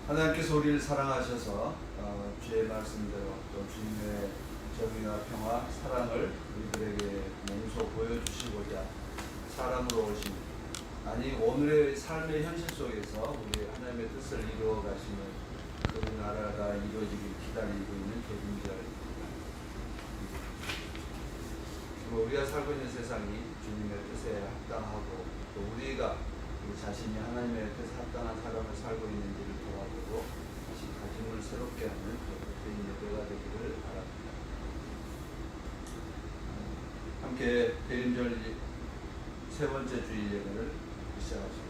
하나님께서 우리를 사랑하셔서 주의 말씀대로 또 주님의 정의와 평화, 사랑을 우리들에게 몸소 보여주시고자 사람으로 오신, 아니 오늘의 삶의 현실 속에서 우리 하나님의 뜻을 이루어 가시는 그 나라가 이루어지길 기다리고 있는 개인들입니다. 우리가 살고 있는 세상이 주님의 뜻에 합당하고 또 우리가 우리 자신이 하나님의 뜻에 합당한 삶을 살고 있는지를 돌아보고 다시 다짐을 새롭게 하는 그런 예배가 되기를 바랍니다. 함께 대림절 세 번째 주일 예배를 시작하시겠습니다.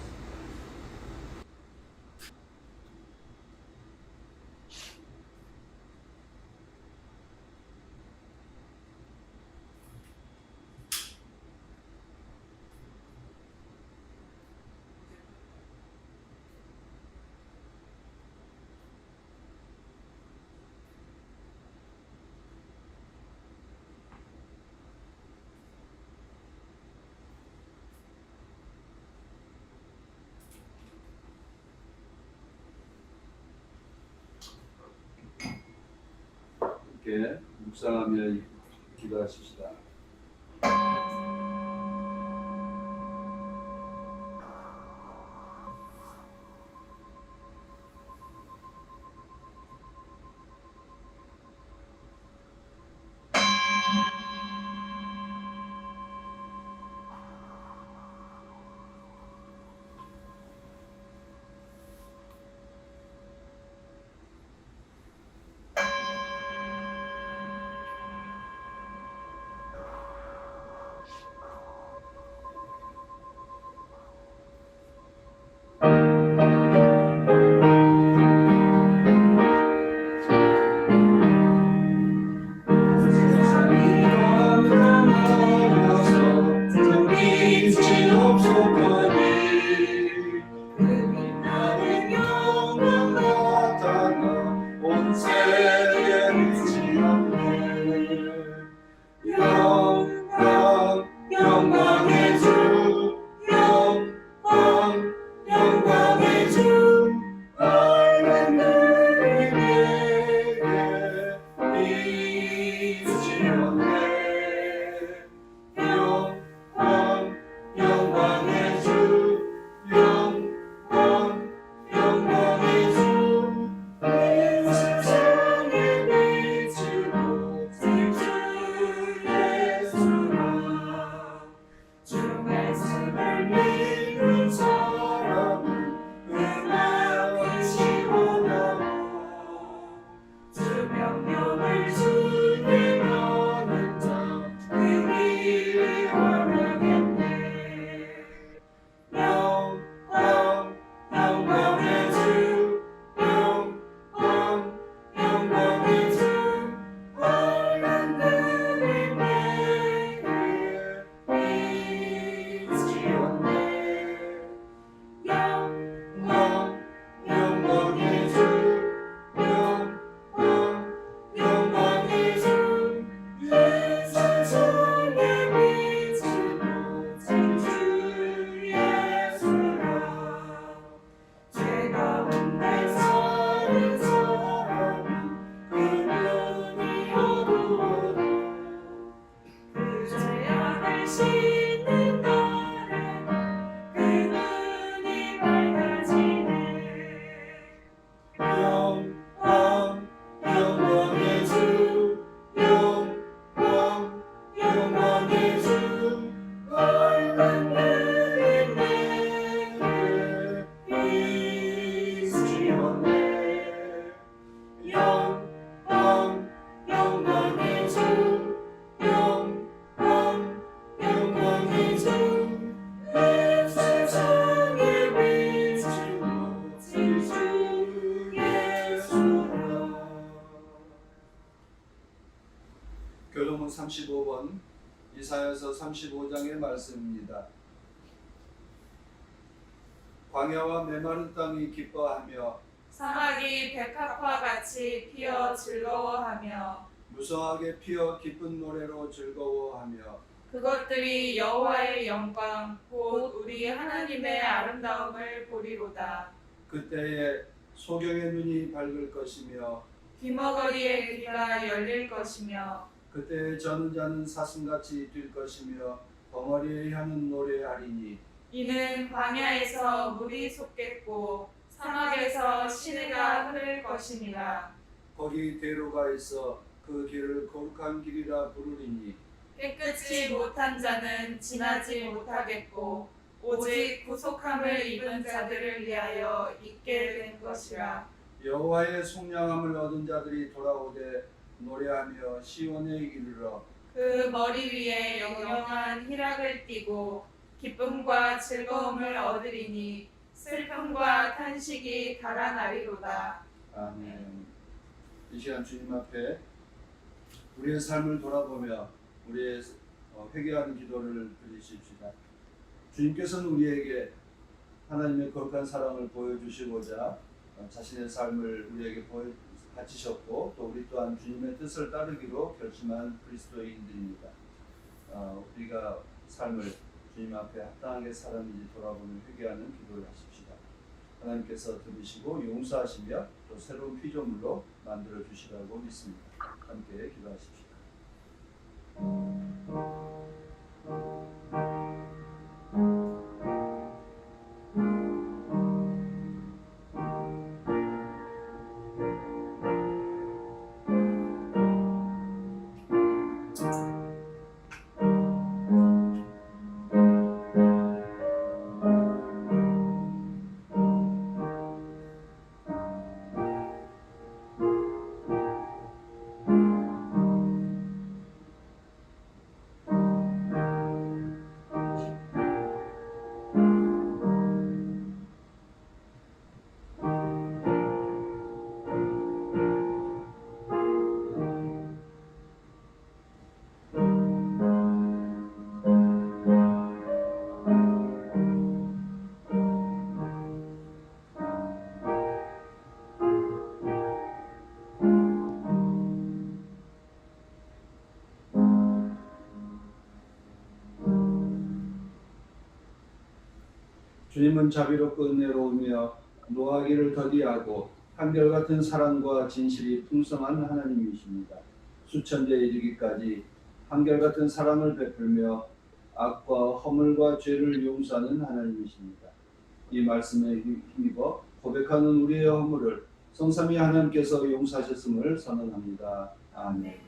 함께 묵상하며 기도하십시다. 교동문 35번 이사야서 35장의 말씀입니다. 광야와 메마른 땅이 기뻐하며 사막이 백합화 같이 피어 즐거워하며 무성하게 피어 기쁜 노래로 즐거워하며 그것들이 여호와의 영광 곧 우리 하나님의 아름다움을 보리로다. 그때에 소경의 눈이 밝을 것이며 귀머거리의 귀가 열릴 것이며 그때 저는 자는 사슴같이 뛸 것이며 벙어리에 향은 노래하리니 이는 광야에서 물이 솟겠고 사막에서 시내가 흐를 것입니다. 거기 대로가 있어 그 길을 거룩한 길이라 부르리니 깨끗이 못한 자는 지나지 못하겠고 오직 구속함을 입은 자들을 위하여 있게 된 것이라. 여호와의 속량함을 얻은 자들이 돌아오되 노래하며 시온에 이르러 그 머리 위에 영영한 희락을 띠고 기쁨과 즐거움을 얻으리니 슬픔과 탄식이 달아나리로다. 아멘. 이 시간 주님 앞에 우리의 삶을 돌아보며 우리의 회개하는 기도를 드리십시다. 주님께서는 우리에게 하나님의 거룩한 사랑을 보여주시고자 자신의 삶을 우리에게 바치셨고 또 우리 또한 주님의 뜻을 따르기로 결심한 그리스도인들입니다. 우리가 삶을 주님 앞에 합당하게 살았는지 돌아보는 회개하는 기도를 하십시다. 하나님께서 들으시고 용서하시며 또 새로운 피조물로 만들어 주시라고 믿습니다. 함께 기도하십시다. 주님은 자비롭고 은혜로우며 노하기를 더디하고 한결같은 사랑과 진실이 풍성한 하나님이십니다. 수천대에 이르기까지 한결같은 사랑을 베풀며 악과 허물과 죄를 용서하는 하나님이십니다. 이 말씀에 힘입어 고백하는 우리의 허물을 성삼위 하나님께서 용서하셨음을 선언합니다. 아멘.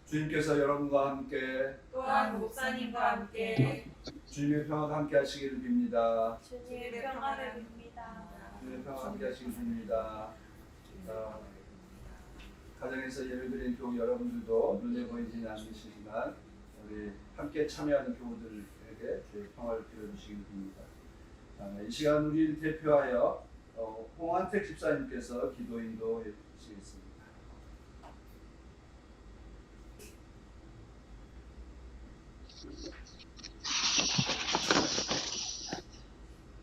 주님께서 여러분과 함께 또한 목사님과 함께 주님의 평화가 함께 하시기를 빕니다. 주님의 평화를 빕니다. 주님의 평화가 함께 하시기를 빕니다. 가정에서 예배드리는 교우 여러분들도 눈에 보이지는 않으시지만 우리 함께 참여하는 교우들에게 주의 평화를 빌어주시기를 빕니다. 이 시간 우리를 대표하여 홍한택 집사님께서 기도 인도해 주시겠습니다.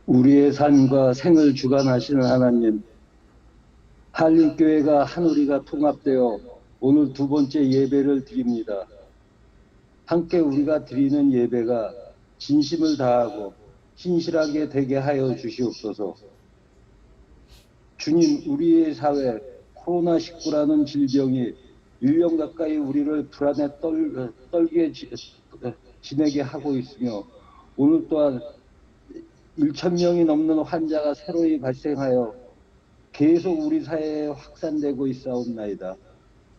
우리의 삶과 생을 주관하시는 하나님, 한림교회가 한우리가 통합되어 오늘 두 번째 예배를 드립니다. 함께 우리가 드리는 예배가 진심을 다하고 신실하게 되게 하여 주시옵소서. 주님, 우리의 사회 코로나19라는 질병이 1년 가까이 우리를 불안에 떨게 지내게 하고 있으며 오늘 또한 1,000명이 넘는 환자가 새로이 발생하여 계속 우리 사회에 확산되고 있사옵나이다.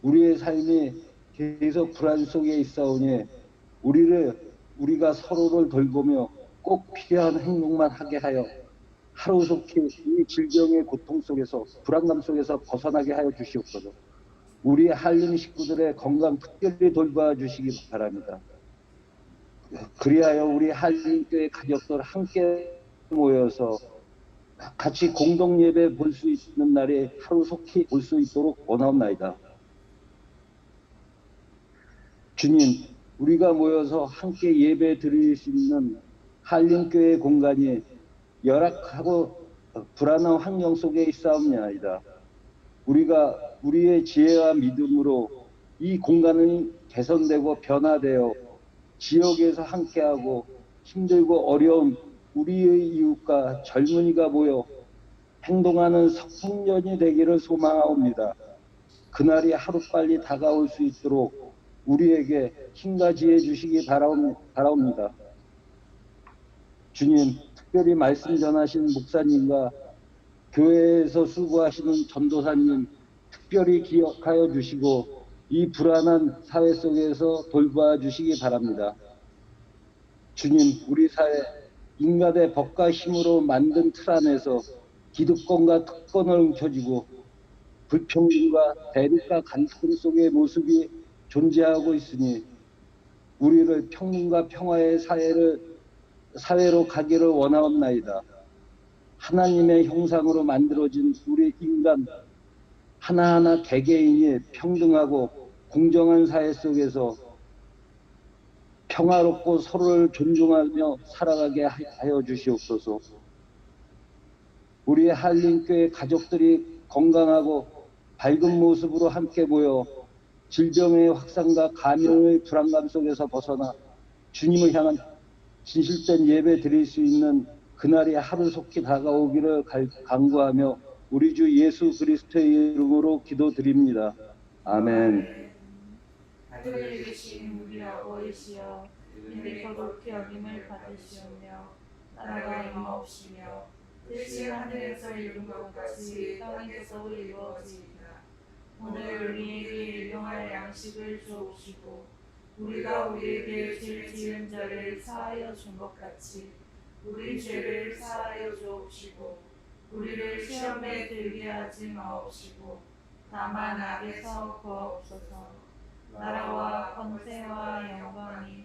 우리의 삶이 계속 불안 속에 있사오니 우리가 서로를 돌보며 꼭 필요한 행동만 하게 하여 하루속히 이 질병의 고통 속에서 불안감 속에서 벗어나게 하여 주시옵소서. 우리 한림 식구들의 건강 특별히 돌봐 주시기 바랍니다. 그리하여 우리 한림교회 가족들 함께 모여서 같이 공동 예배 볼 수 있는 날에 하루속히 볼 수 있도록 원하옵나이다. 주님, 우리가 모여서 함께 예배 드릴 수 있는 한림교회 공간이 열악하고 불안한 환경 속에 있사옵나이다. 우리가 우리의 지혜와 믿음으로 이 공간이 개선되고 변화되어 지역에서 함께하고 힘들고 어려운 우리의 이웃과 젊은이가 모여 행동하는 성년이 되기를 소망하옵니다. 그날이 하루빨리 다가올 수 있도록 우리에게 힘과 지혜 주시기 바라옵니다. 주님, 특별히 말씀 전하신 목사님과 교회에서 수고하시는 전도사님 특별히 기억하여 주시고 이 불안한 사회 속에서 돌봐 주시기 바랍니다. 주님, 우리 사회 인간의 법과 힘으로 만든 틀 안에서 기득권과 특권을 움켜쥐고 불평등과 대립과 간통 속의 모습이 존재하고 있으니 우리를 평등과 평화의 사회로 가기를 원하옵나이다. 하나님의 형상으로 만들어진 우리 인간 하나하나 개개인이 평등하고 공정한 사회 속에서 평화롭고 서로를 존중하며 살아가게 하여 주시옵소서. 우리 한림교회 가족들이 건강하고 밝은 모습으로 함께 모여 질병의 확산과 감염의 불안감 속에서 벗어나 주님을 향한 진실된 예배 드릴 수 있는 그날이 하루속히 다가오기를 간구하며 우리 주 예수 그리스도의 이름으로 기도드립니다. 아멘. 하늘에 계신 우리 아버지시여, 이름이 거룩히 여김을 받으시오며 나라가 임하옵시며 뜻이 하늘에서 이룬 것 같이 땅에서도 이루어지이다. 오늘 우리에게 일용할 양식을 주옵시고 우리가 우리에게 죄 지은 자를 사하여 준 것 같이 우리 죄를 사하여 주옵시고 우리를 시험에 들게 하지 마옵시고 다만 악에서 구하옵소서. 나라와 권세와 영광이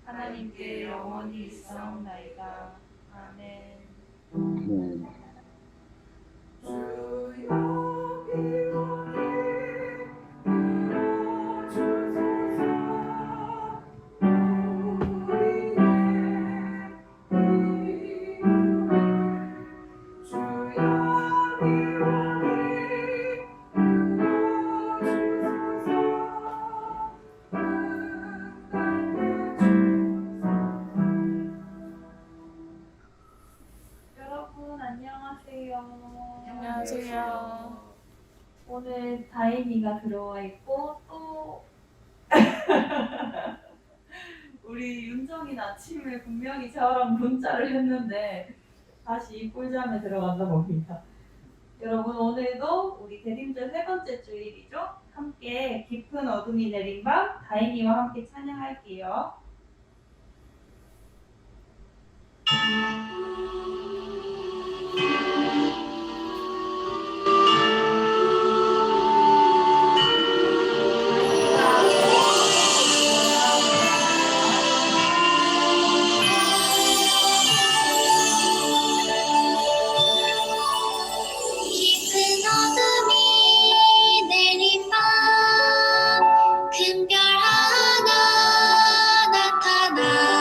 하나님께 영원히 있사옵나이다. 아멘. 주여 비오게 주소서. 우리의 이름을 주여 비오게 여러분 안녕하세요. 안녕하세요. 오늘 다인이가 들어와 있고 또 우리 윤정이는 아침에 분명히 저랑 문자를 했는데 다시 꿀잠에 들어갔나 봅니다. 여러분 오늘도 우리 대림절 세 번째 주일이죠. 함께 깊은 어둠이 내린 밤 다인이와 함께 찬양할게요. 깊은 어둠이 내린 밤 금별 하나 나타나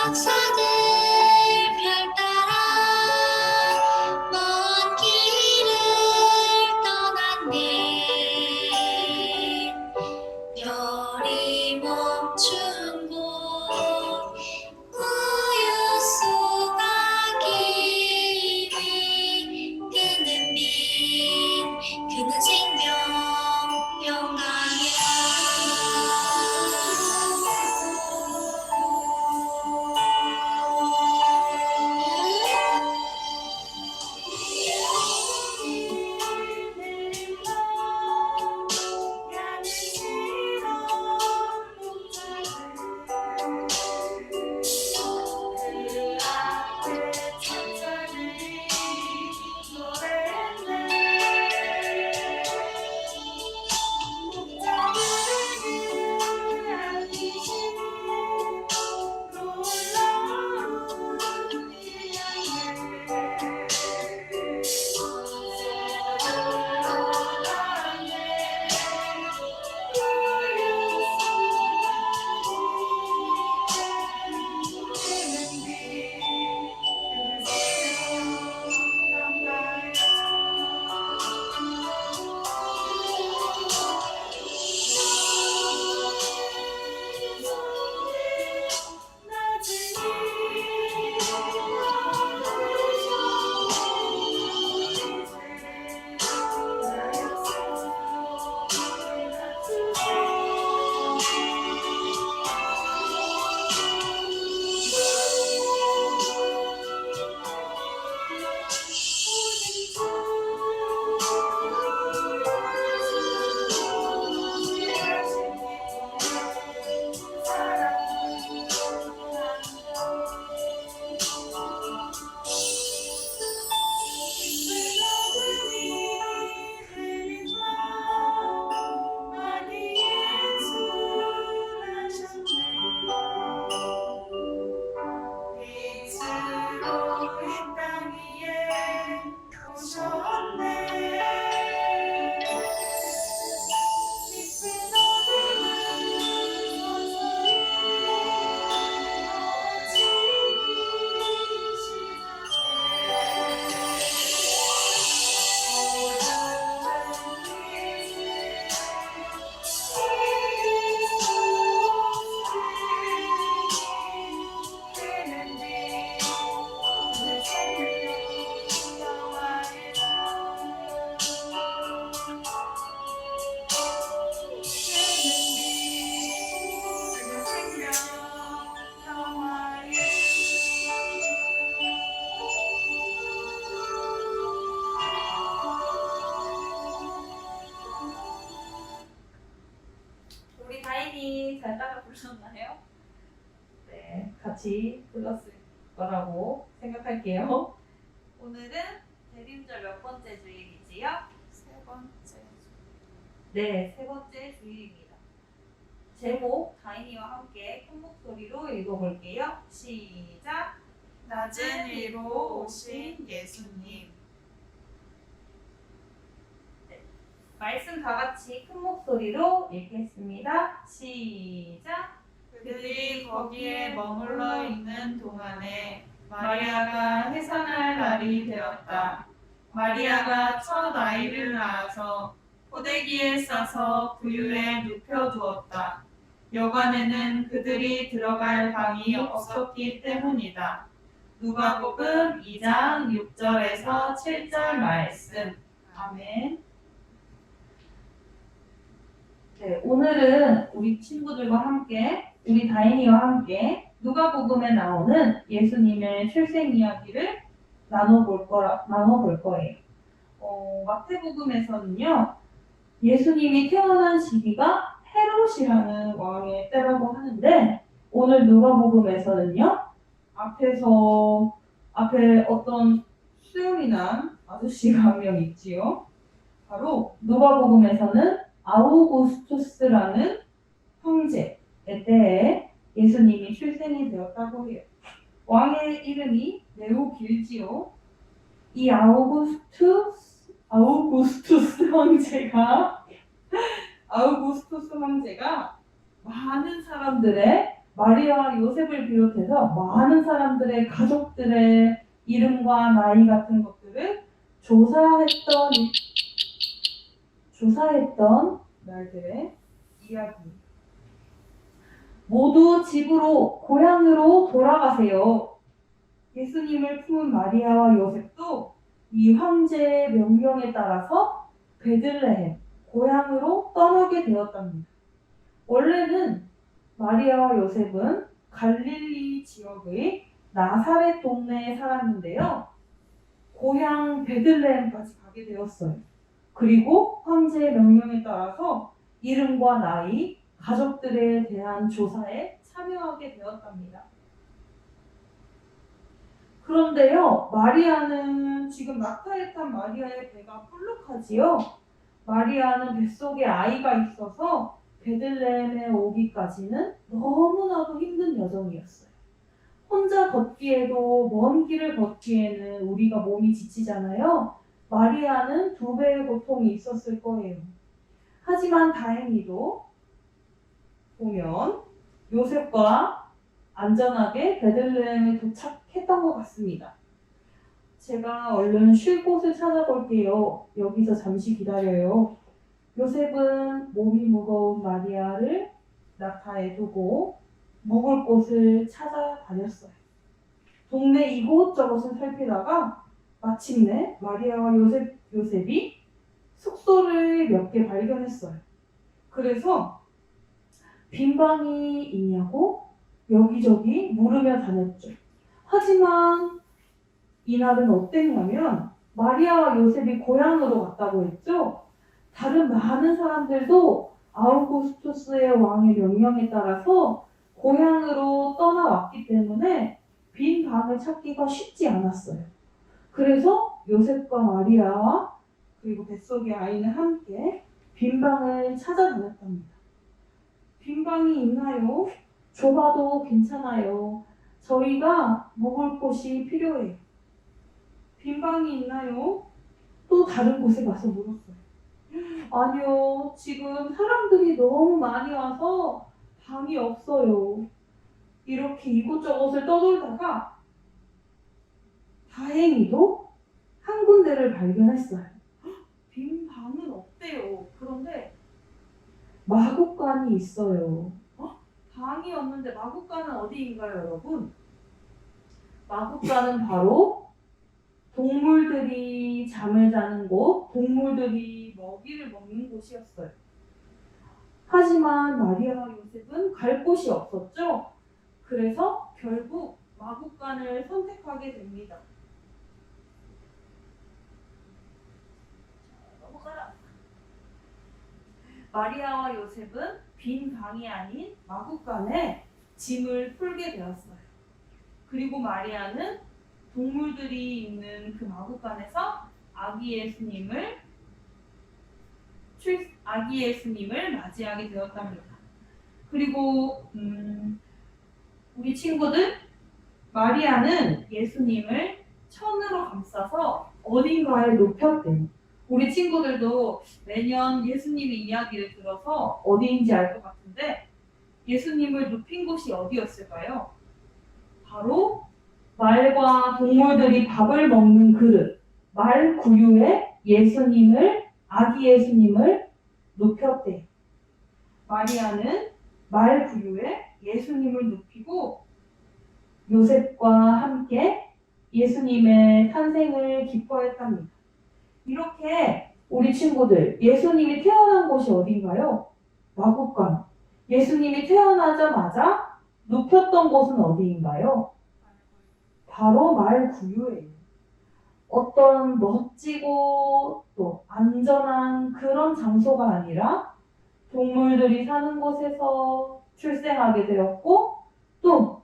박사들 별 따라 먼 길을 떠났네. 별이 멈춘 곳 우유 쏘가기 뜨는 빛 그는 생명 우리 다인이 잘 따라 부르셨나요? 네, 같이 불렀을 거라고 생각할게요. 오늘은 대림절 몇 번째 주일이지요? 세 번째. 네, 세 번째 주일입니다. 제목 다인이와 함께 큰 목소리로 읽어볼게요. 시작! 낮은 위로 오신 예수님. 말씀 다 같이 큰 목소리로 읽겠습니다. 시작! 그들이 거기에 머물러 있는 동안에 마리아가 해산할 날이 되었다. 마리아가 첫 아이를 낳아서 포대기에 싸서 부유에 눕혀두었다. 여관에는 그들이 들어갈 방이 없었기 때문이다. 누가복음 2장 6절에서 7절 말씀. 아멘. 네, 오늘은 우리 친구들과 함께, 우리 다인이와 함께 누가복음에 나오는 예수님의 출생 이야기를 나눠볼 거예요. 마태복음에서는요, 예수님이 태어난 시기가 헤롯이라는 왕의 때라고 하는데, 오늘 누가복음에서는요, 앞에 어떤 수염이 난 아저씨가 한 명 있지요. 바로 누가복음에서는 아우구스투스라는 형제의 때에 예수님이 출생이 되었다고 해요. 왕의 이름이 매우 길지요. 이 아우구스투스 황제가 많은 사람들의 마리아와 요셉을 비롯해서 많은 사람들의 가족들의 이름과 나이 같은 것들을 조사했던 날들의 이야기. 모두 집으로 고향으로 돌아가세요. 예수님을 품은 마리아와 요셉도 이 황제의 명령에 따라서 베들레헴 고향으로 떠나게 되었답니다. 원래는 마리아와 요셉은 갈릴리 지역의 나사렛 동네에 살았는데요. 고향 베들레헴까지 가게 되었어요. 그리고 황제의 명령에 따라서 이름과 나이, 가족들에 대한 조사에 참여하게 되었답니다. 그런데요, 마리아는 지금 낙타에 탄 마리아의 배가 불룩하지요. 마리아는 뱃속에 아이가 있어서 베들레헴에 오기까지는 너무나도 힘든 여정이었어요. 혼자 걷기에도 먼 길을 걷기에는 우리가 몸이 지치잖아요. 마리아는 2배의 고통이 있었을 거예요. 하지만 다행히도 보면 요셉과 안전하게 베들레헴에 도착했던 것 같습니다. 제가 얼른 쉴 곳을 찾아볼게요. 여기서 잠시 기다려요. 요셉은 몸이 무거운 마리아를 낙타에 두고 묵을 곳을 찾아다녔어요. 동네 이곳저곳을 살피다가 마침내 마리아와 요셉이 숙소를 몇 개 발견했어요. 그래서 빈 방이 있냐고 여기저기 물으며 다녔죠. 하지만 이날은 어땠냐면 마리아와 요셉이 고향으로 갔다고 했죠. 다른 많은 사람들도 아우구스투스의 왕의 명령에 따라서 고향으로 떠나왔기 때문에 빈 방을 찾기가 쉽지 않았어요. 그래서 요셉과 마리아와 그리고 뱃속의 아이는 함께 빈 방을 찾아다녔답니다. 빈 방이 있나요? 좁아도 괜찮아요. 저희가 묵을 곳이 필요해요. 빈 방이 있나요? 또 다른 곳에 가서 물었어요. 아니요, 지금 사람들이 너무 많이 와서 방이 없어요. 이렇게 이곳저곳을 떠돌다가 다행히도 한 군데를 발견했어요. 빈 방은 없대요. 그런데 마구간이 있어요. 방이 없는데 마구간은 어디인가요, 여러분? 마구간은 바로 동물들이 잠을 자는 곳, 동물들이 먹이를 먹는 곳이었어요. 하지만 마리아와 요셉은 갈 곳이 없었죠. 그래서 결국 마구간을 선택하게 됩니다. 넘어가라. 마리아와 요셉은 빈 방이 아닌 마구간에 짐을 풀게 되었어요. 그리고 마리아는 동물들이 있는 그 마구간에서 아기 예수님을 맞이하게 되었답니다. 그리고 우리 친구들, 마리아는 예수님을 천으로 감싸서 어딘가에 높였대요. 우리 친구들도 매년 예수님의 이야기를 들어서 어디인지 알 것 같은데 예수님을 눕힌 곳이 어디였을까요? 바로 말과 동물들이 밥을 먹는 그릇, 말 구유에 아기 예수님을 눕혔대요. 마리아는 말 구유에 예수님을 눕히고 요셉과 함께 예수님의 탄생을 기뻐했답니다. 이렇게 우리 친구들, 예수님이 태어난 곳이 어딘가요? 마구간. 예수님이 태어나자마자 눕혔던 곳은 어디인가요? 바로 말 구유예요. 어떤 멋지고 또 안전한 그런 장소가 아니라 동물들이 사는 곳에서 출생하게 되었고 또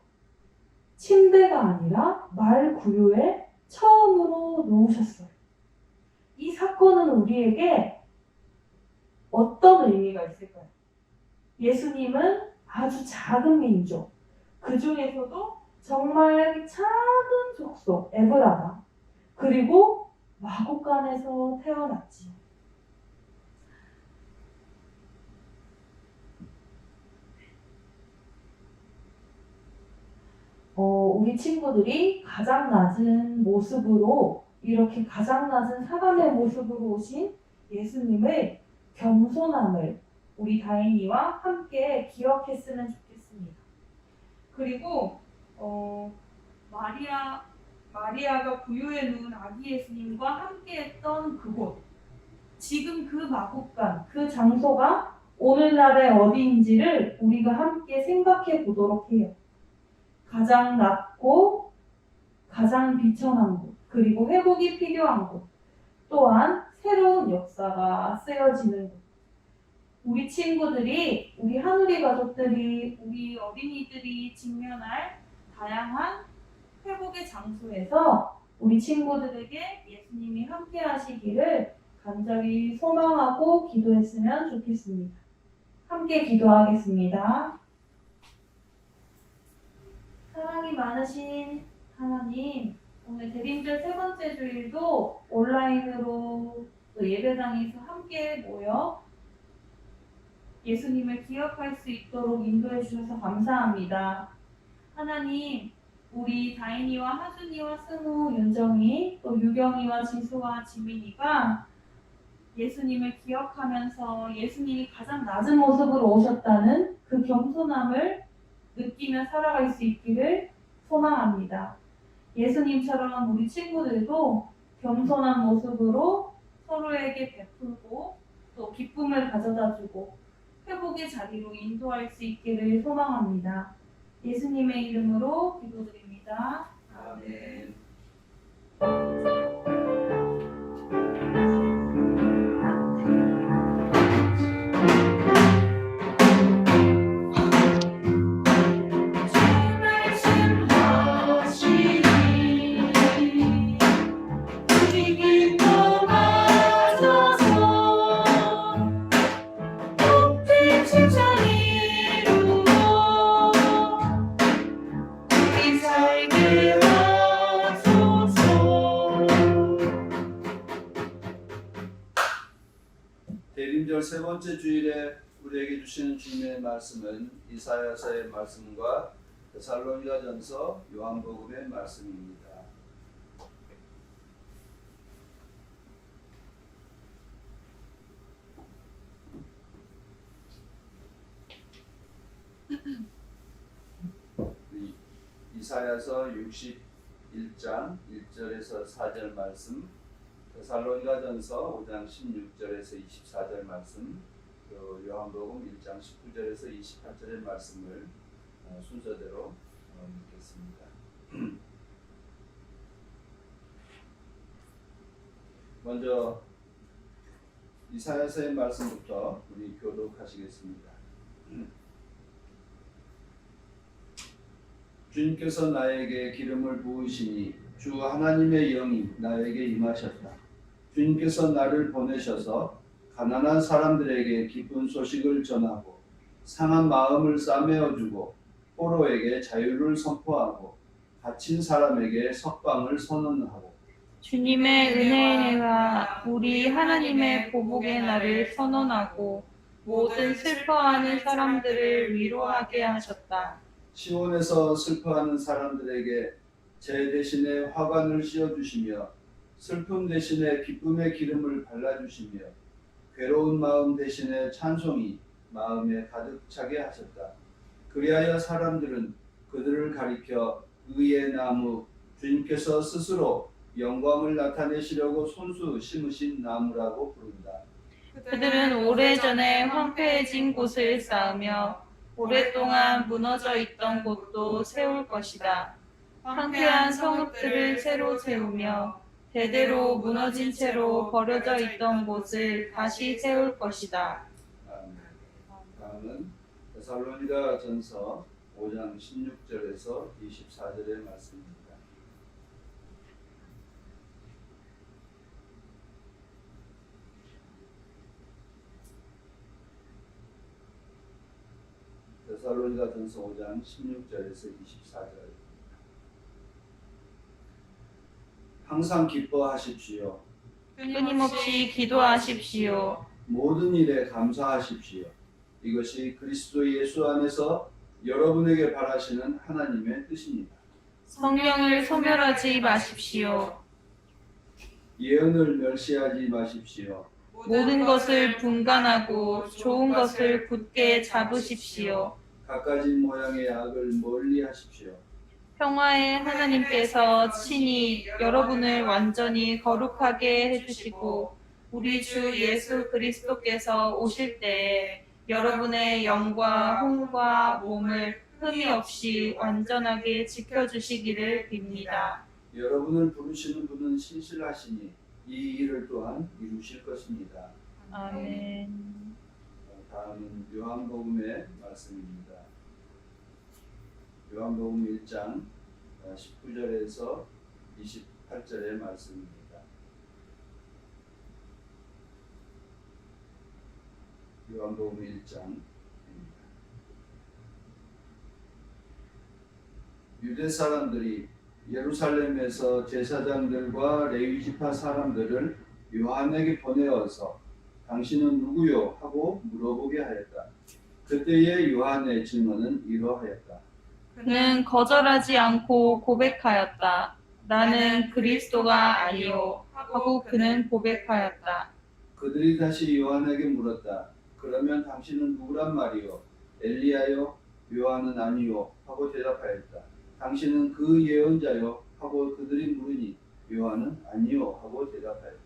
침대가 아니라 말 구유에 처음으로 누우셨어요. 이 사건은 우리에게 어떤 의미가 있을까요? 예수님은 아주 작은 민족, 그 중에서도 정말 작은 족속, 에브라다. 그리고 마구간에서 태어났지요. 우리 친구들이 가장 낮은 모습으로 이렇게 가장 낮은 사람의 모습으로 오신 예수님을 겸손함을 우리 다인이와 함께 기억했으면 좋겠습니다. 그리고 마리아가 부유에 누운 아기 예수님과 함께했던 그곳, 지금 그 마국간, 그 장소가 오늘날의 어디인지를 우리가 함께 생각해 보도록 해요. 가장 낮고 가장 비천한 곳, 그리고 회복이 필요한 곳, 또한 새로운 역사가 쓰여지는 곳. 우리 친구들이, 우리 하누리 가족들이, 우리 어린이들이 직면할 다양한 회복의 장소에서 우리 친구들에게 예수님이 함께 하시기를 간절히 소망하고 기도했으면 좋겠습니다. 함께 기도하겠습니다. 사랑이 많으신 하나님, 오늘 대림절 세 번째 주일도 온라인으로 또 예배당에서 함께 모여 예수님을 기억할 수 있도록 인도해 주셔서 감사합니다. 하나님, 우리 다인이와 하준이와 승우, 윤정이, 또 유경이와 지수와 지민이가 예수님을 기억하면서 예수님이 가장 낮은 모습으로 오셨다는 그 겸손함을 느끼며 살아갈 수 있기를 소망합니다. 예수님처럼 우리 친구들도 겸손한 모습으로 서로에게 베풀고 또 기쁨을 가져다주고 회복의 자리로 인도할 수 있기를 소망합니다. 예수님의 이름으로 기도드립니다. 아멘. 대림절 세 번째 주일에 우리에게 주시는 주님의 말씀은 이사야서의 말씀과 데살로니가전서 요한복음의 말씀입니다. 이사야서 61장 1절에서 4절 말씀, 데살로니가전서 5장 16절에서 24절 말씀, 또 요한복음 1장 19절에서 28절의 말씀을 순서대로 읽겠습니다. 먼저 이사야서의 말씀부터 우리 교독하시겠습니다. 주님께서 나에게 기름을 부으시니 주 하나님의 영이 나에게 임하셨다. 주님께서 나를 보내셔서 가난한 사람들에게 기쁜 소식을 전하고 상한 마음을 싸매어주고 포로에게 자유를 선포하고 갇힌 사람에게 석방을 선언하고 주님의 은혜와 우리 하나님의 보복의 날을 선언하고 모든 슬퍼하는 사람들을 위로하게 하셨다. 시온에서 슬퍼하는 사람들에게 제 대신에 화관을 씌워주시며 슬픔 대신에 기쁨의 기름을 발라주시며 괴로운 마음 대신에 찬송이 마음에 가득 차게 하셨다. 그리하여 사람들은 그들을 가리켜 의의 나무, 주님께서 스스로 영광을 나타내시려고 손수 심으신 나무라고 부른다. 그들은 오래전에 황폐해진 곳을 쌓으며 오랫동안 무너져 있던 곳도 세울 것이다. 황폐한 성읍들을 새로 세우며 대대로 무너진 채로 버려져 있던 곳을 다시 세울 것이다. 아멘. 다음은 데살로니가전서 5장 16절에서 24절의 말씀입니다. 데살로니가전서 5장 16절에서 24절. 항상 기뻐하십시오. 끊임없이 기도하십시오. 모든 일에 감사하십시오. 이것이 그리스도 예수 안에서 여러분에게 바라시는 하나님의 뜻입니다. 성령을 소멸하지 마십시오. 예언을 멸시하지 마십시오. 모든 것을 분간하고 좋은 것을 굳게 잡으십시오. 각가지 모양의 악을 멀리 하십시오. 평화의 하나님께서 친히 여러분을 완전히 거룩하게 해주시고 우리 주 예수 그리스도께서 오실 때에 여러분의 영과 혼과 몸을 흠이 없이 완전하게 지켜주시기를 빕니다. 여러분을 부르시는 분은 신실하시니 이 일을 또한 이루실 것입니다. 아멘. 다음은 요한복음의 말씀입니다. 요한복음 1장 19절에서 28절의 말씀입니다. 요한복음 1장입니다. 유대 사람들이 예루살렘에서 제사장들과 레위 지파 사람들을 요한에게 보내어서 당신은 누구요? 하고 물어보게 하였다. 그때의 요한의 증언은 이러하였다. 그는 거절하지 않고 고백하였다. 나는 그리스도가 아니요 하고 그는 고백하였다. 그들이 다시 요한에게 물었다. 그러면 당신은 누구란 말이요? 엘리야요? 요한은 아니요 하고 대답하였다. 당신은 그 예언자요? 하고 그들이 물으니 요한은 아니요 하고 대답하였다.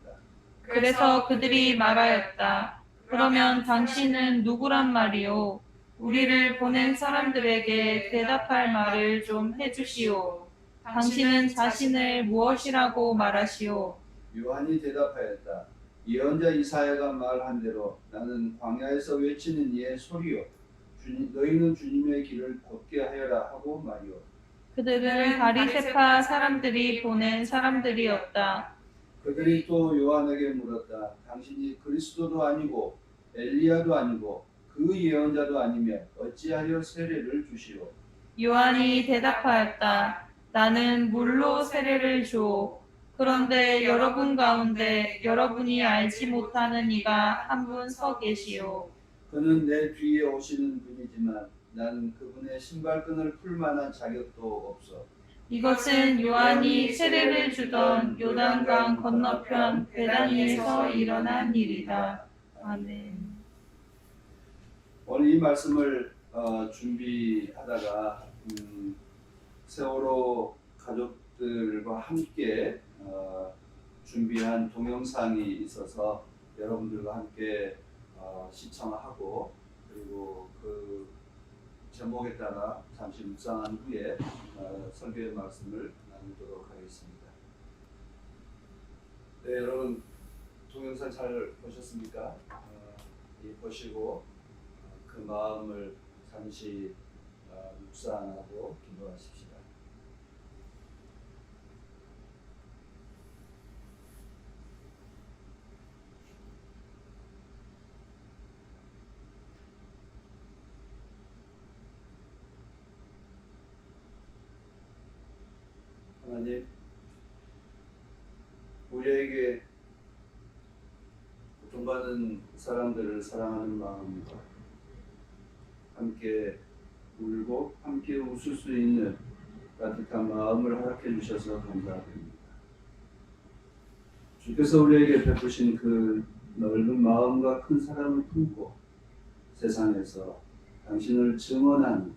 그래서 그들이 말하였다. 그러면 당신은 누구란 말이요? 우리를 보낸 사람들에게 대답할 말을 좀 해주시오. 당신은 자신을 무엇이라고 말하시오? 요한이 대답하였다. 예언자 이사야가 말한 대로 나는 광야에서 외치는 이의 소리요. 너희는 주님의 길을 곧게 하여라 하고 말이요. 그들은 바리새파 사람들이 보낸 사람들이었다. 그들이 또 요한에게 물었다. 당신이 그리스도도 아니고 엘리야도 아니고 그 예언자도 아니면 어찌하여 세례를 주시오? 요한이 대답하였다. 나는 물로 세례를 주오. 그런데 여러분 가운데 여러분이 알지 못하는 이가 한 분 서 계시오. 그는 내 뒤에 오시는 분이지만 나는 그분의 신발끈을 풀 만한 자격도 없어. 이것은 요한이 세례를 주던 요단강 건너편 베다니에서 일어난 일이다. 아멘. 오늘 이 말씀을 준비하다가 세월호 가족들과 함께 준비한 동영상이 있어서 여러분들과 함께 시청하고 그리고 그 제목에 따라 잠시 묵상한 후에 설교의 말씀을 나누도록 하겠습니다. 네, 여러분 동영상 잘 보셨습니까? 보시고 그 마음을 잠시 묵상하고 기도하십시다. 하나님, 우리에게 고통받는 사람들을 사랑하는 마음과 함께 울고 함께 웃을 수 있는 따뜻한 마음을 허락해 주셔서 감사드립니다. 주께서 우리에게 베푸신 그 넓은 마음과 큰 사랑을 품고 세상에서 당신을 증언하는,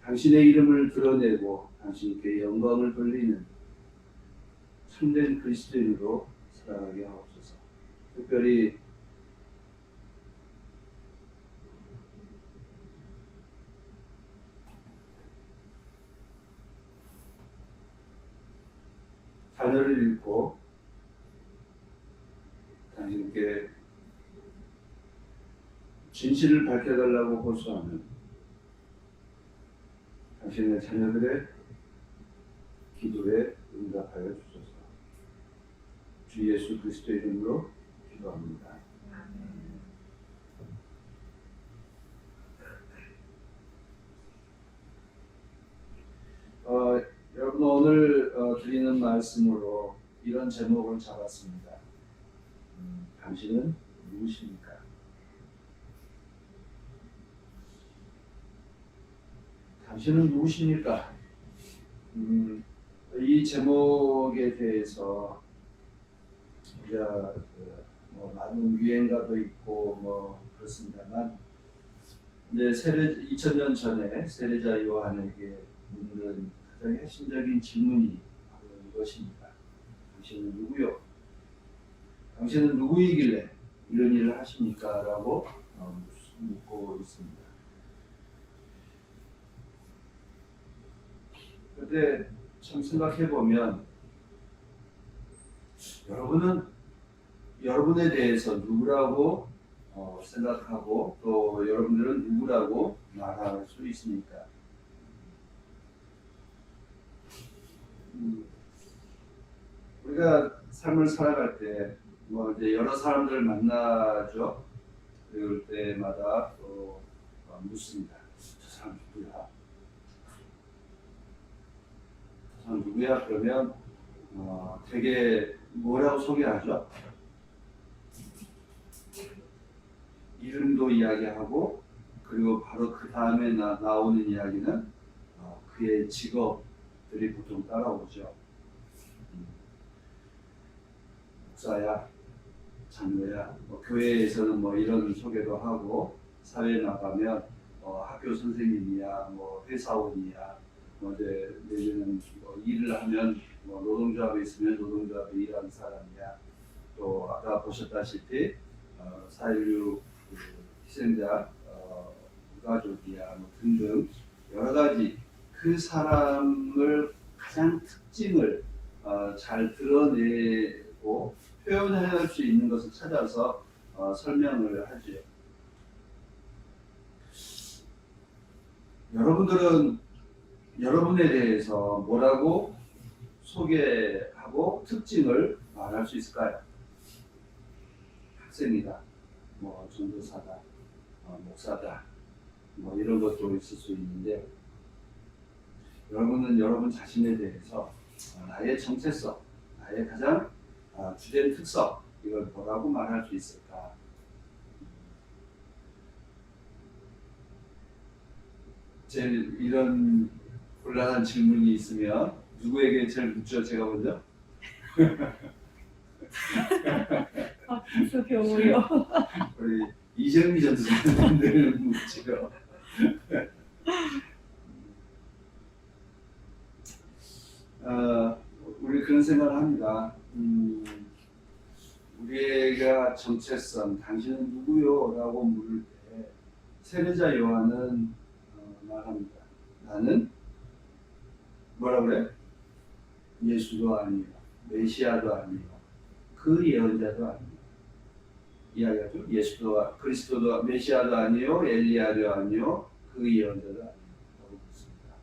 당신의 이름을 드러내고 당신께 영광을 돌리는 참된 그리스도인으로 살아가게 하옵소서. 특별히 자녀를 잃고 당신께 진실을 밝혀달라고 호소하는 당신의 자녀들의 기도에 응답하여 주소서. 주 예수 그리스도의 이름으로 기도합니다. 여러분 오늘 드리는 말씀으로 이런 제목을 잡았습니다. 당신은 누구십니까? 당신은 누구십니까? 이 제목에 대해서 우리가 뭐 많은 유행가도 있고 뭐 그렇습니다만 이제 2000년 전에 세례자 요한에게 묻는 가장 핵심적인 질문이 바로 이것입니다. 당신은 누구요? 당신은 누구이길래 이런 일을 하십니까? 라고 묻고 있습니다. 그런데 참 생각해보면 여러분은 여러분에 대해서 누구라고 생각하고 또 여러분들은 누구라고 말할 수 있습니까? 우리가 삶을 살아갈 때 뭐 이제 여러 사람들을 만나죠. 그럴 때마다 또 묻습니다. 저 사람 누구야? 저 사람 누구야? 그러면 되게 뭐라고 소개하죠? 이름도 이야기하고 그리고 바로 그 다음에 나오는 이야기는 그의 직업들이 보통 따라오죠. 목사야, 장로야, 교회에서는 뭐 이런 소개도 하고 사회에 나가면 학교 선생님이야, 뭐 회사원이야, 뭐 이제 내지는 일을 하면 뭐 노동조합에 있으면 노동조합에 일하는 사람이야. 또 아까 보셨다시피 4.16 희생자 유가족이야 뭐 등등 여러 가지 그 사람을 가장 특징을 잘 드러내고 표현할 수 있는 것을 찾아서 설명을 하죠. 여러분들은 여러분에 대해서 뭐라고 소개하고 특징을 말할 수 있을까요? 학생이다, 뭐 전도사다, 목사다, 뭐 이런 것도 있을 수 있는데 여러분은 여러분 자신에 대해서 나의 정체성, 나의 가장 주된 특성 이걸 뭐라고 말할 수 있을까? 제일 이런 곤란한 질문이 있으면 누구에게 제일 묻죠? 제가 먼저? 무슨 경우요? 우리 이정미 전도사님들 묻죠. 우리 그런 생각을 합니다. 우리가 정체성, 당신은 누구요? 라고 물을 때 세례자 요한은 말합니다. 나는 뭐라 그래? 예수도 아니요, 메시아도 아니요, 그 예언자도 아니요. 이야기하죠. 예수도 그리스도도 메시아도 아니요, 엘리야도 아니요, 그 예언자도 아니요. 라고 묻습니다.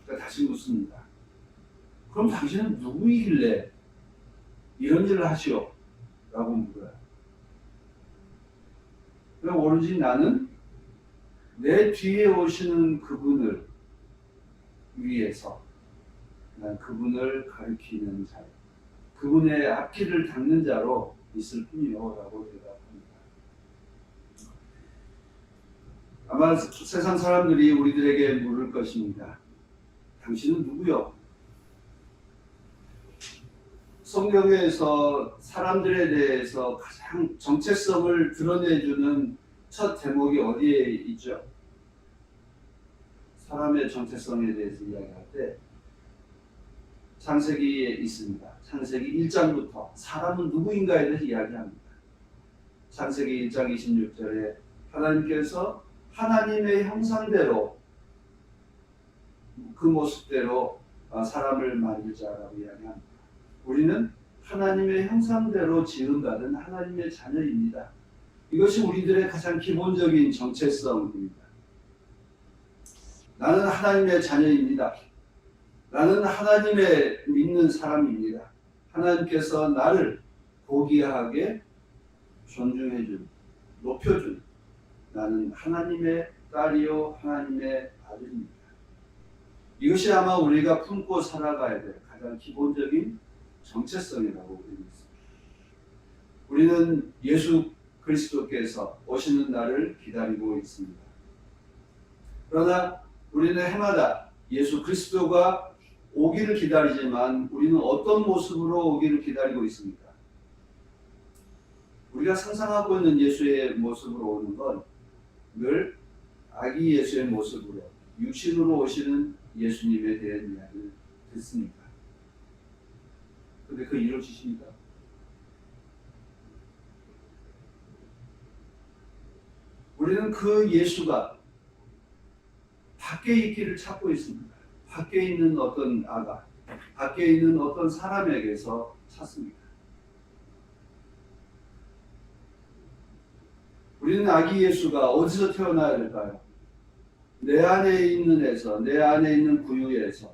그러니까 다시 묻습니다. 그럼 당신은 누구이길래 이런 일을 하시오? 라고 물어요. 그럼 오로지 나는 내 뒤에 오시는 그분을 위해서 난 그분을 가리키는 자, 그분의 앞길을 닦는 자로 있을 뿐이요 라고 대답합니다. 아마 세상 사람들이 우리들에게 물을 것입니다. 당신은 누구요? 성경에서 사람들에 대해서 가장 정체성을 드러내주는 첫 대목이 어디에 있죠? 사람의 정체성에 대해서 이야기할 때 창세기에 있습니다. 창세기 1장부터 사람은 누구인가에 대해서 이야기합니다. 창세기 1장 26절에 하나님께서 하나님의 형상대로 그 모습대로 사람을 만들자라고 이야기합니다. 우리는 하나님의 형상대로 지음받은 하나님의 자녀입니다. 이것이 우리들의 가장 기본적인 정체성입니다. 나는 하나님의 자녀입니다. 나는 하나님의 믿는 사람입니다. 하나님께서 나를 고귀하게 존중해준, 높여준 나는 하나님의 딸이요 하나님의 아들입니다. 이것이 아마 우리가 품고 살아가야 될 가장 기본적인 정체성이라고 믿습니다. 우리는 예수 그리스도께서 오시는 날을 기다리고 있습니다. 그러나 우리는 해마다 예수 그리스도가 오기를 기다리지만 우리는 어떤 모습으로 오기를 기다리고 있습니까? 우리가 상상하고 있는 예수의 모습으로 오는 건 늘 아기 예수의 모습으로 육신으로 오시는 예수님에 대한 이야기를 듣습니다. 근데 그 이루어지십니까? 우리는 그 예수가 밖에 있기를 찾고 있습니다. 밖에 있는 어떤 아가, 밖에 있는 어떤 사람에게서 찾습니다. 우리는 아기 예수가 어디서 태어나야 될까요? 내 안에 있는 에서, 내 안에 있는 구유에서,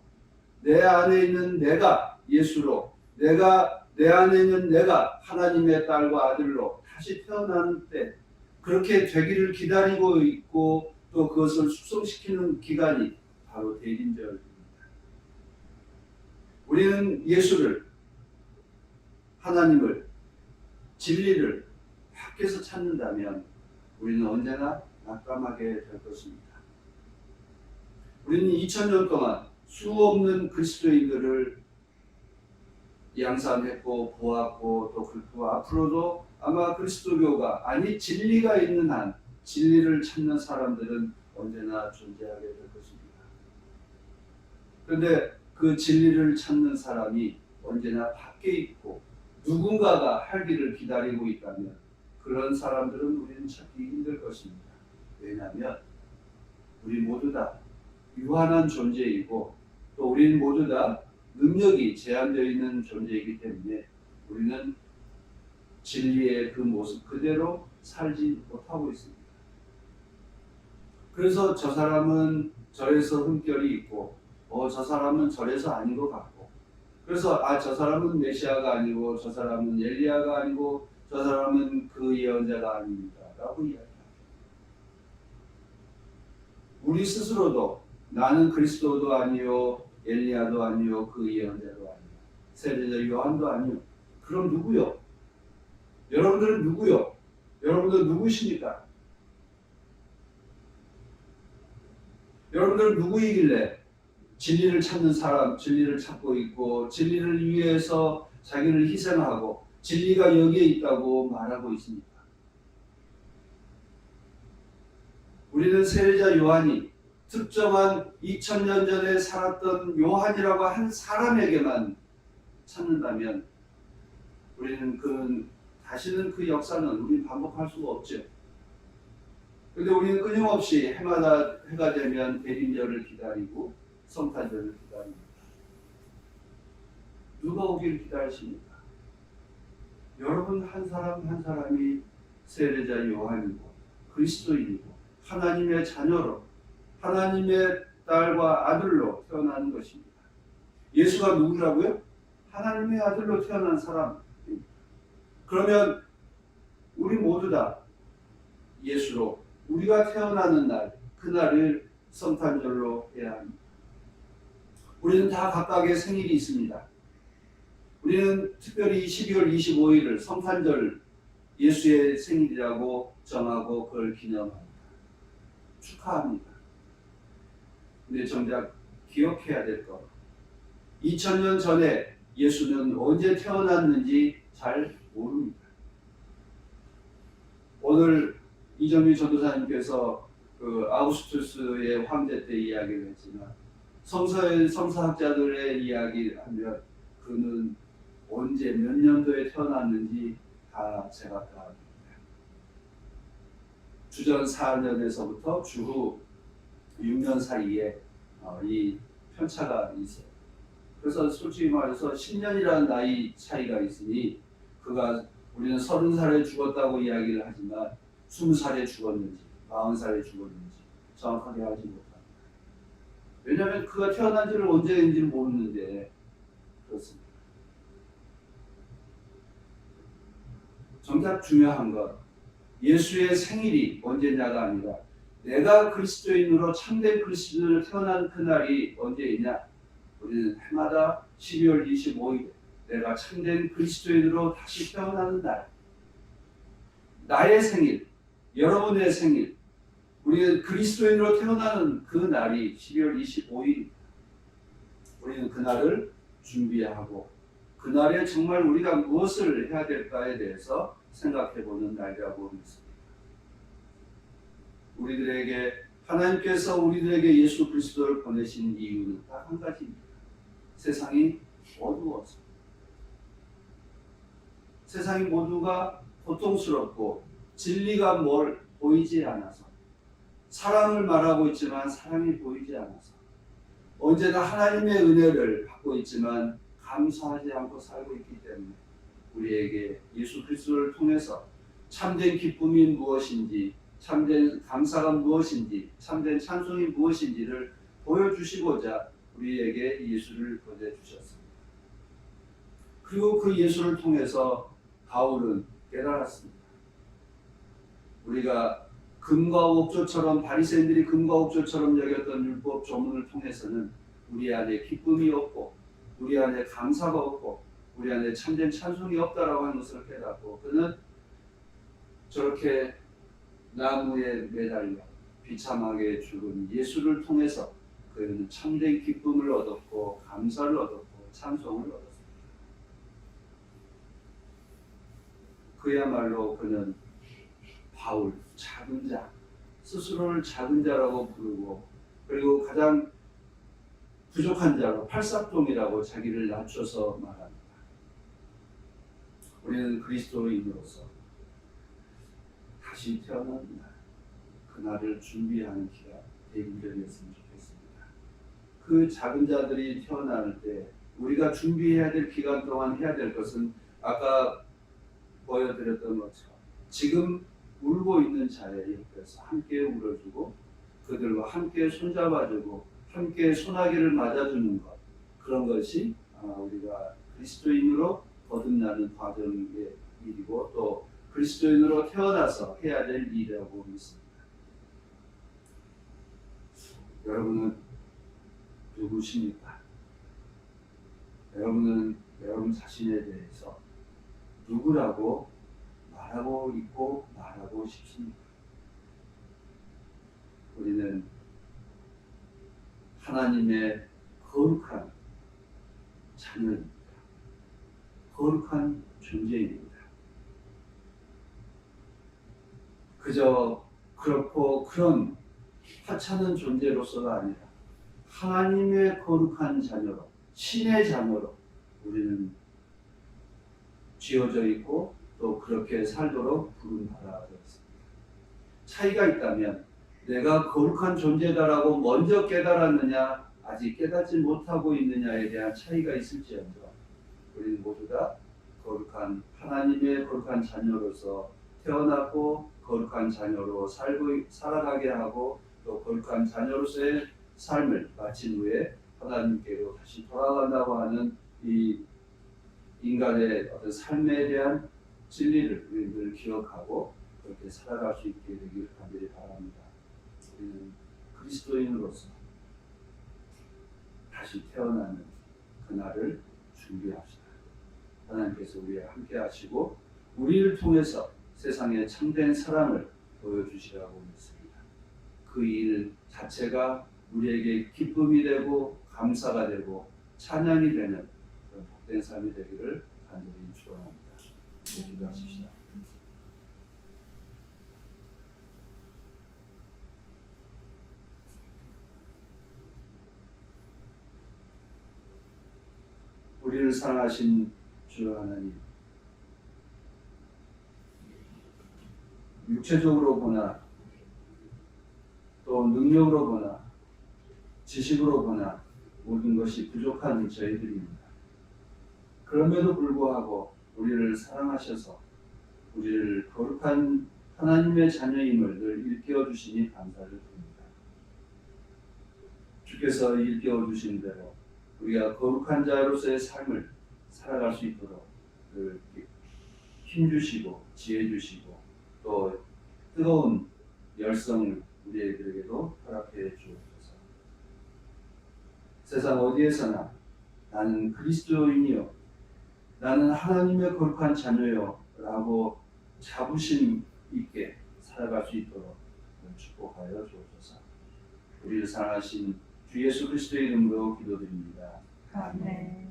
내 안에 있는 내가 예수로, 내 안에 있는 내가 하나님의 딸과 아들로 다시 태어나는 때 그렇게 되기를 기다리고 있고 또 그것을 숙성시키는 기간이 바로 대림절입니다. 우리는 예수를, 하나님을, 진리를 밖에서 찾는다면 우리는 언제나 낙담하게 될 것입니다. 우리는 2000년 동안 수 없는 그리스도인들을 양산했고 보았고 또 그리고 앞으로도 아마 그리스도교가 아니 진리가 있는 한 진리를 찾는 사람들은 언제나 존재하게 될 것입니다. 그런데 그 진리를 찾는 사람이 언제나 밖에 있고 누군가가 하기를 기다리고 있다면 그런 사람들은 우리는 찾기 힘들 것입니다. 왜냐하면 우리 모두 다 유한한 존재이고 또 우리는 모두 다 능력이 제한되어 있는 존재이기 때문에 우리는 진리의 그 모습 그대로 살지 못하고 있습니다. 그래서 저 사람은 저래서 흠결이 있고 저 사람은 저래서 아닌 것 같고 그래서 저 사람은 메시아가 아니고 저 사람은 엘리야가 아니고 저 사람은 그 예언자가 아닙니다 라고 이야기합니다. 우리 스스로도 나는 그리스도도 아니요 엘리야도 아니요 그 예언자도 아니요 세례자 요한도 아니요. 그럼 누구요? 여러분들은 누구요? 여러분들 누구십니까? 여러분들은 누구이길래 진리를 찾는 사람, 진리를 찾고 있고 진리를 위해서 자기를 희생하고 진리가 여기에 있다고 말하고 있습니까? 우리는 세례자 요한이 특정한 2000년 전에 살았던 요한이라고 한 사람에게만 찾는다면 우리는 다시는 그 역사는 우리는 반복할 수가 없죠. 그런데 우리는 끊임없이 해가 되면 대림절을 기다리고 성탄절을 기다립니다. 누가 오기를 기다리십니까? 여러분 한 사람 한 사람이 세례자 요한이고 그리스도인이고 하나님의 자녀로 하나님의 딸과 아들로 태어나는 것입니다. 예수가 누구라고요? 하나님의 아들로 태어난 사람입니다. 그러면 우리 모두 다 예수로 우리가 태어나는 날, 그날을 성탄절로 해야 합니다. 우리는 다 각각의 생일이 있습니다. 우리는 특별히 12월 25일을 성탄절 예수의 생일이라고 정하고 그걸 기념합니다. 축하합니다. 근데 정작 기억해야 될 것. 2000년 전에 예수는 언제 태어났는지 잘 모릅니다. 오늘 이정미 전도사님께서 그 아우구스투스의 황제 때 이야기를 했지만 성서학자들의 이야기하면 그는 언제 몇 년도에 태어났는지 다 제각각입니다. 주전 4년에서부터 주후 6년 사이에 이 편차가 있어요. 그래서 솔직히 말해서 10년이라는 나이 차이가 있으니 우리는 30살에 죽었다고 이야기를 하지만 20살에 죽었는지 40살에 죽었는지 정확하게 알지 못합니다. 왜냐하면 그가 태어난지를 언제인지 모르는데 그렇습니다. 정작 중요한 건 예수의 생일이 언제냐가 아니라 내가 그리스도인으로 참된 그리스도인으로 태어난 그날이 언제이냐. 우리는 해마다 12월 25일 내가 참된 그리스도인으로 다시 태어나는 날, 나의 생일, 여러분의 생일, 우리는 그리스도인으로 태어나는 그 날이 12월 25일입니다. 우리는 그날을 준비하고 그날에 정말 우리가 무엇을 해야 될까에 대해서 생각해보는 날이라고 믿습니다. 우리들에게 하나님께서 우리들에게 예수 그리스도를 보내신 이유는 딱 한 가지입니다. 세상이 어두워서, 세상이 모두가 고통스럽고 진리가 보이지 않아서, 사랑을 말하고 있지만 사랑이 보이지 않아서, 언제나 하나님의 은혜를 받고 있지만 감사하지 않고 살고 있기 때문에 우리에게 예수 그리스도를 통해서 참된 기쁨이 무엇인지, 참된 감사가 무엇인지, 참된 찬송이 무엇인지를 보여주시고자 우리에게 예수를 보내주셨습니다. 그리고 그 예수를 통해서 바울은 깨달았습니다. 우리가 금과 옥조처럼, 바리새인들이 금과 옥조처럼 여겼던 율법 조문을 통해서는 우리 안에 기쁨이 없고 우리 안에 감사가 없고 우리 안에 참된 찬송이 없다라고 하는 것을 깨닫고, 그는 저렇게 나무에 매달려 비참하게 죽은 예수를 통해서 그는 참된 기쁨을 얻었고 감사를 얻었고 찬송을 얻었습니다. 그야말로 그는 바울, 작은 자, 스스로를 작은 자라고 부르고, 그리고 가장 부족한 자로 팔싹동이라고 자기를 낮춰서 말합니다. 우리는 그리스도인으로서 다시 태어난 날, 그날을 준비하는 기간 대인전이었으면 좋겠습니다. 그 작은 자들이 태어날 때 우리가 준비해야 될 기간 동안 해야 될 것은 아까 보여드렸던 것처럼 지금 울고 있는 자의 옆에서 함께 울어주고 그들과 함께 손잡아주고 함께 소나기를 맞아주는 것, 그런 것이 우리가 그리스도인으로 거듭나는 과정의 일이고 또 그리스도인으로 태어나서 해야 될 일이라고 믿습니다. 여러분은 누구십니까? 여러분은 여러분 자신에 대해서 누구라고 말하고 있고 말하고 싶습니까? 우리는 하나님의 거룩한 자녀입니다. 거룩한 존재입니다. 그저 그렇고 그런 하찮은 존재로서가 아니라 하나님의 거룩한 자녀로, 신의 자녀로 우리는 지어져 있고 또 그렇게 살도록 부름받아졌습니다. 차이가 있다면 내가 거룩한 존재다라고 먼저 깨달았느냐, 아직 깨닫지 못하고 있느냐에 대한 차이가 있을지언정 우리는 모두 다 거룩한 하나님의 거룩한 자녀로서 태어났고 거룩한 자녀로 살아가게 하고 또 거룩한 자녀로서의 삶을 마친 후에 하나님께로 다시 돌아간다고 하는 이 인간의 어떤 삶에 대한 진리를 우리는 기억하고 그렇게 살아갈 수 있게 되길 간절히 바랍니다. 우리는 그리스도인으로서 다시 태어나는 그날을 준비합시다. 하나님께서 우리와 함께 하시고 우리를 통해서 세상에 참된 사랑을 보여주시라고 믿습니다. 그 일 자체가 우리에게 기쁨이 되고 감사가 되고 찬양이 되는 그런 복된 삶이 되기를 간절히 축원합니다. 기도하십시다. 우리를 사랑하신 주 하나님, 육체적으로 보나 또 능력으로 보나 지식으로 보나 모든 것이 부족한 저희들입니다. 그럼에도 불구하고 우리를 사랑하셔서 우리를 거룩한 하나님의 자녀임을 늘 일깨워 주시니 감사를 드립니다. 주께서 일깨워 주신 대로 우리가 거룩한 자로서의 삶을 살아갈 수 있도록 늘 힘주시고 지혜 주시고 또 뜨거운 열성을 우리에게도 허락해 주옵소서. 세상 어디에서나 나는 그리스도인이요, 나는 하나님의 거룩한 자녀요 라고 자부심 있게 살아갈 수 있도록 축복하여 주옵소서. 우리를 사랑하신 주 예수 그리스도의 이름으로 기도드립니다. 아멘.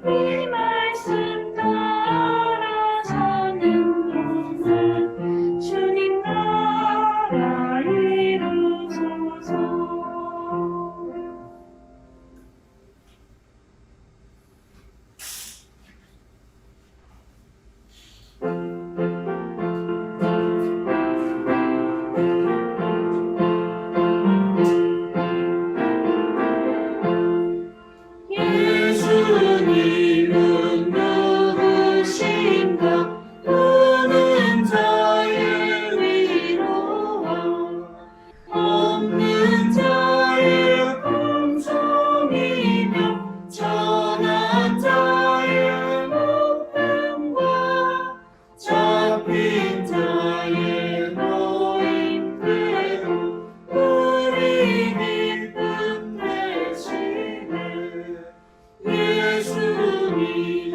이 말씀 따라 사는 동안 주님 나라 이루소서. 예수님은 누구신가? 우는 자의 위로와 없는 자의 pom성이며 전한 자의 목숨과 잡힌 자의 노임대로 우리 기쁨 되시네. 예수님은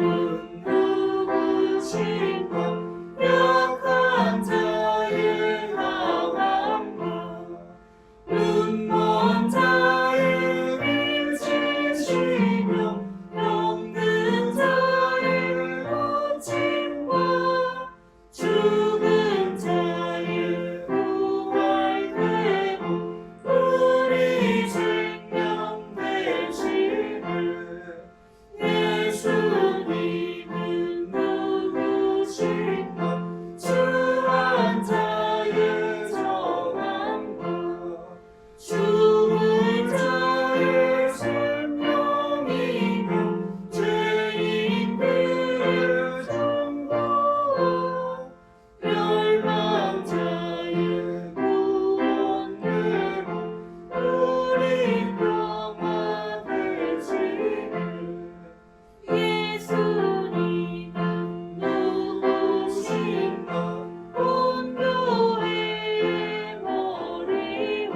누구신가? 약한 자의 하강과 눈먼 자의 일치시며 병든 자의 고침과 죽은 자의 부활되고 우리 생명 되시네. 예수님은 누구신가? 주한 자의 정함과 죽은 자의 생명이며 죄인들의 정보와 멸망 자의 구원되고 우리 평화 되시네. 예수님은 누구신가? 온 교회의 머리와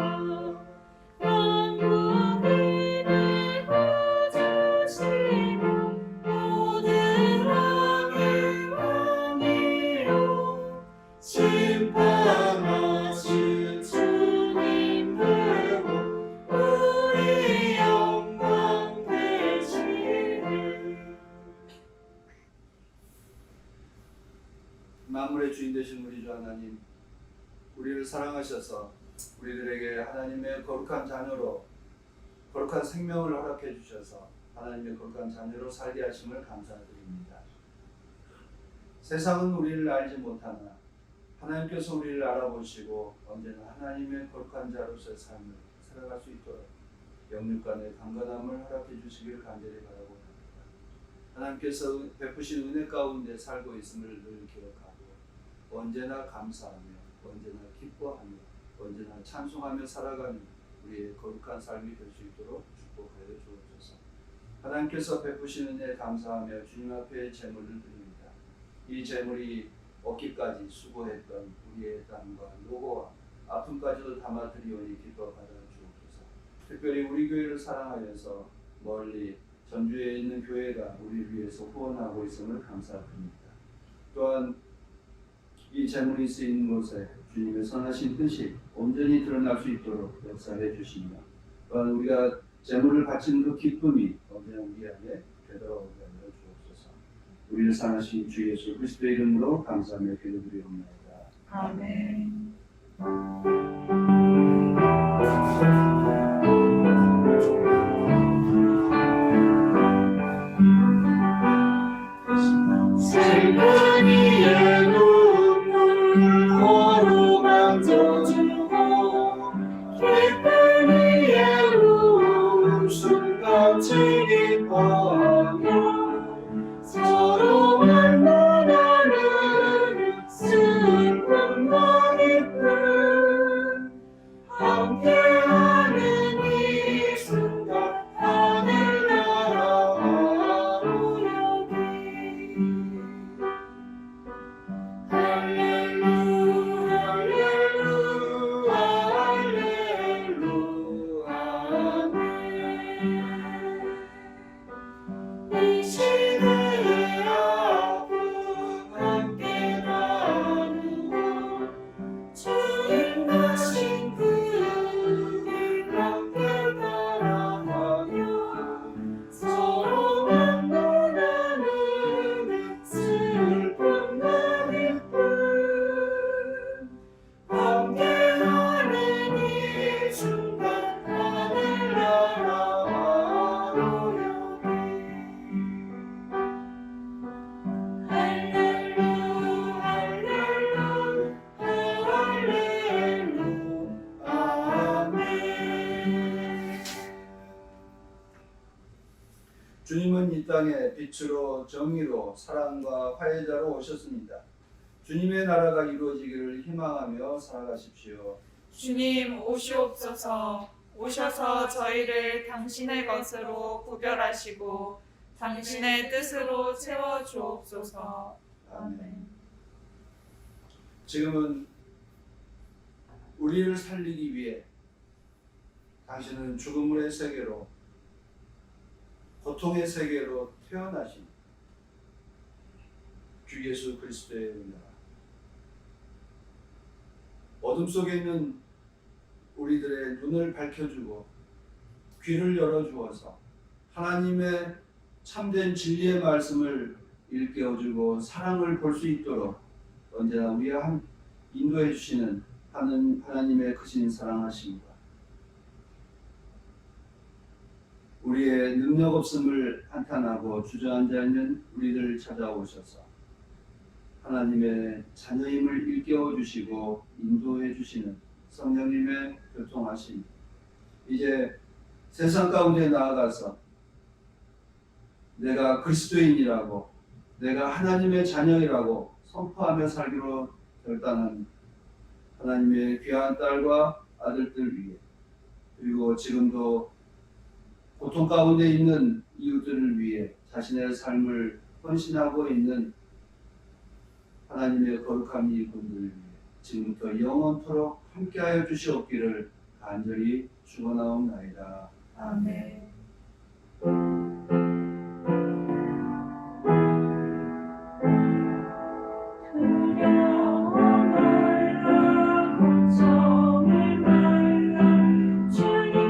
영국인의 구주시며 모든 왕의 왕이요 심판하신 주님 되고 우리 영광 되시네. 만물의 주인 되신 우리 주 하나님, 우리를 사랑하셔서 우리들에게 하나님의 거룩한 자녀로 거룩한 생명을 허락해 주셔서 하나님의 거룩한 자녀로 살게 하심을 감사드립니다. 세상은 우리를 알지 못하나 하나님께서 우리를 알아보시고 언제나 하나님의 거룩한 자로서의 삶을 살아갈 수 있도록 영육간의 강건함을 허락해 주시길 간절히 바라고 합니다. 하나님께서 베푸신 은혜 가운데 살고 있음을 늘 기억하고 언제나 감사하며 언제나 기뻐하며 언제나 찬송하며 살아가는 우리의 거룩한 삶이 될 수 있도록 축복하여 주옵소서. 하나님께서 베푸신 은혜에 감사하며 주님 앞에 제물을 드립니다. 이 제물이 얻기까지 수고했던 우리의 땀과 노고와 아픔까지도 담아 드리오니 기뻐 받아 주옵소서. 특별히 우리 교회를 사랑하여서 멀리 전주에 있는 교회가 우리를 위해서 후원하고 있음을 감사드립니다. 또한 이 제물이 쓰이는 곳에 주님의 선하신 뜻이 온전히 드러날 수 있도록 역사해 주시며 또한 우리가 제물을 바치는 그 기쁨이 언제나 우리 안에 되돌아오게 하여 주옵소서. 우리를 사랑하신 주 예수 그리스도의 이름으로 감사하며 기도드리옵나이다. 아멘. 슬픈 이의 눈물 고루 만져주고 기쁜 이의 웃음같이 기뻐하며 서로 만나는 슬픔과 기쁨 주님은 이 땅에 빛으로 정의로 사랑과 화해자로 오셨습니다. 주님의 나라가 이루어지기를 희망하며 살아가십시오. 주님 오시옵소서. 오셔서 저희를 당신의 것으로 구별하시고 당신의 뜻으로 채워 주옵소서. 아멘. 지금은 우리를 살리기 위해 당신은 죽음의 세계로 고통의 세계로 태어나신 주 예수 그리스도의 은혜와 어둠 속에 있는 우리들의 눈을 밝혀주고 귀를 열어주어서 하나님의 참된 진리의 말씀을 일깨워주고 사랑을 볼 수 있도록 언제나 우리와 인도해 주시는 하나님의 크신 사랑하심과 우리의 능력 없음을 한탄하고 주저앉아 있는 우리를 찾아오셔서 하나님의 자녀임을 일깨워 주시고 인도해 주시는 성령님의 교통하심, 이제 세상 가운데 나아가서 내가 그리스도인이라고, 내가 하나님의 자녀이라고 선포하며 살기로 결단한 하나님의 귀한 딸과 아들들 위해, 그리고 지금도 고통 가운데 있는 이웃들을 위해 자신의 삶을 헌신하고 있는 하나님의 거룩한 이분들을 위해 지금부터 영원토록 함께하여 주시옵기를 간절히 축원하옵나이다. 아멘. 주님